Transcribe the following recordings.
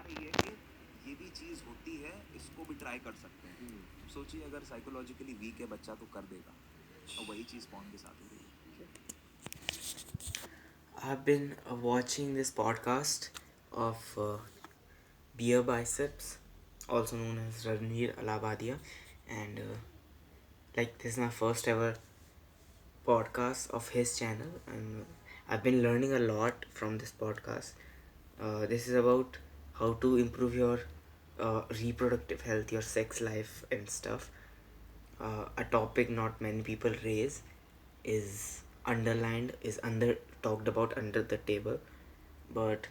रही है कि ये भी चीज़ होती है, इसको भी ट्राई कर सकते हैं। सोचिए अगर साइकोलॉजिकली वीक है बच्चा तो कर देगा, और वही चीज़ पॉर्न के साथ हो रही है। I've been watching this podcast of Beer Biceps, also known as Ranveer Alabadia, and like this is my first ever podcast of his channel, and I've been learning a lot from this podcast. This is about how to improve your reproductive health, your sex life, and stuff. A topic not many people raise is underlined, is under talked about under the table, but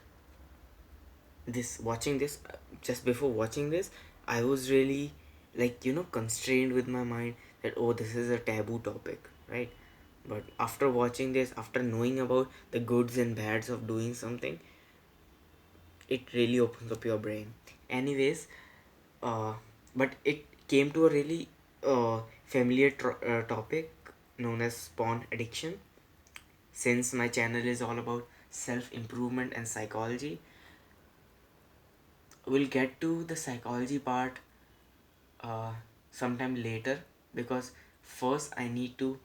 just before watching this, I was really, like, constrained with my mind that, oh, this is a taboo topic, right? But after watching this, after knowing about the goods and bads of doing something, it really opens up your brain. Anyways, uh but it came to a really familiar topic known as porn addiction. Since my channel is all about self improvement and psychology, we'll get to the psychology part uh, sometime later, because first I need to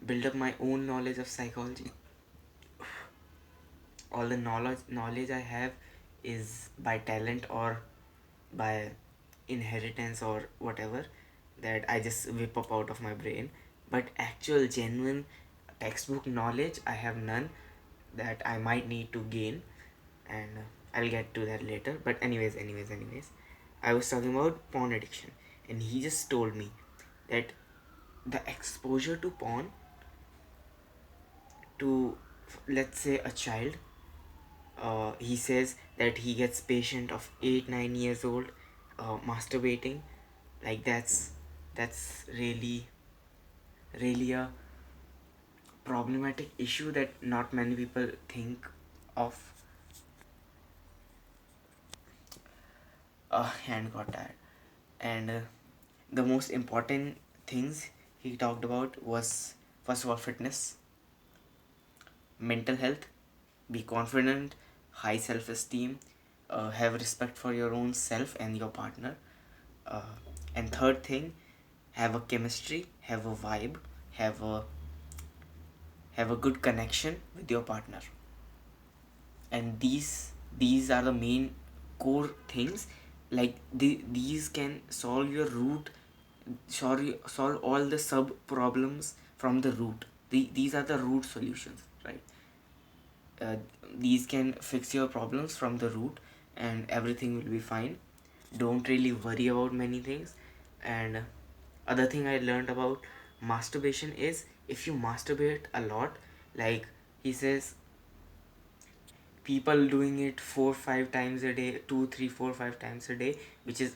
build up my own knowledge of psychology. All the knowledge I have is by talent or by inheritance or whatever, that I just whip up out of my brain. But actual genuine textbook knowledge I have none, that I might need to gain, and I'll get to that later. But anyways, I was talking about porn addiction, and he just told me that the exposure to porn to, let's say, a child, he says that he gets patient of 8 9 years old masturbating, like that's really a problematic issue that not many people think of. Hand got tired. And the most important things he talked about was, first of all, fitness, mental health, be confident, high self-esteem, have respect for your own self and your partner, uh, and third thing, have a chemistry, have a vibe, have a have a good connection with your partner. And these are the main core things. Like these can solve your root, solve all the sub problems from the root. These are the root solutions, right? uh, these can fix your problems from the root, and everything will be fine. Don't really worry about many things. And other thing I learned about masturbation is, if you masturbate a lot, like he says, people doing it 4 5 times a day, 2 3 4 5 times a day, which is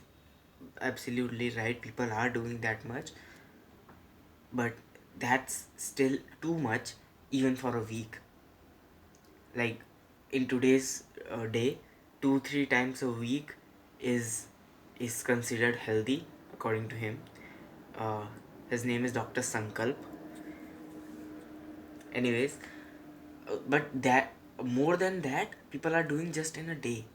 absolutely right, people are doing that much, but that's still too much even for a week. Like, in today's day, 2 3 times a week is considered healthy according to him. uh, his name is Dr. Sankalp. Anyways, but that, more than that, people are doing just in a day,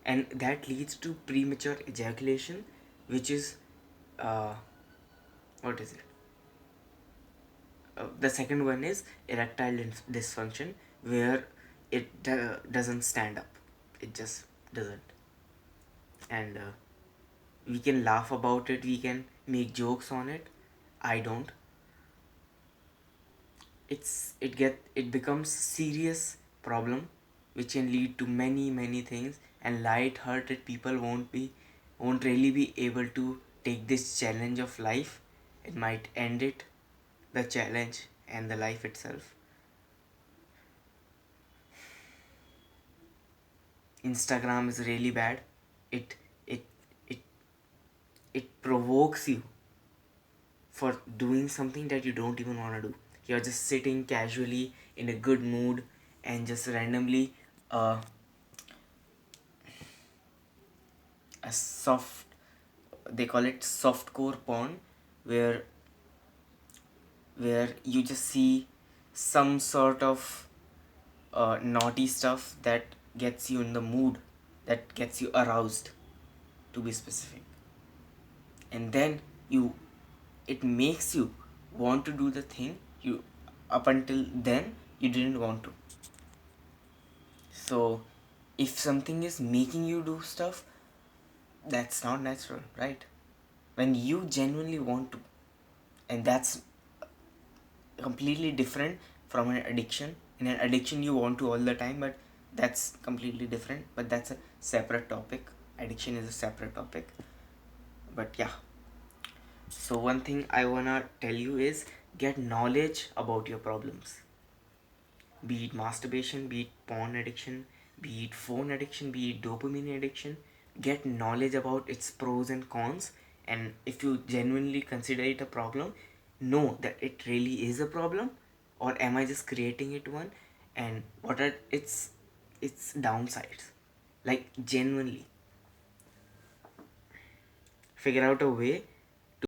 and that leads to premature ejaculation, which is uh, what is it, the second one is erectile dysfunction, where it doesn't stand up, it just doesn't. And we can laugh about it, we can make jokes on it. I don't. It becomes serious problem, which can lead to many things, and light-hearted people won't really be able to take this challenge of life. It might end it, the challenge and the life itself. Instagram is really bad. It it it it provokes you for doing something that you don't even want to do. You're just sitting casually in a good mood, and just randomly uh, a soft, they call it softcore porn, where you just see some sort of naughty stuff that gets you in the mood. that gets you aroused, to be specific, and then it makes you want to do the thing you up until then you didn't want to. So if something is making you do stuff, that's not natural, right? When you genuinely want to, and that's completely different from an addiction. In an addiction you want to all the time, but that's completely different, but that's a separate topic. Addiction is a separate topic. But yeah, so one thing I wanna tell you is get knowledge about your problems, be it masturbation, be it porn addiction, be it phone addiction, be it dopamine addiction. Get knowledge about its pros and cons, and if you genuinely consider it a problem, know that it really is a problem, or am I just creating it one, and what are its downsides. Like genuinely figure out a way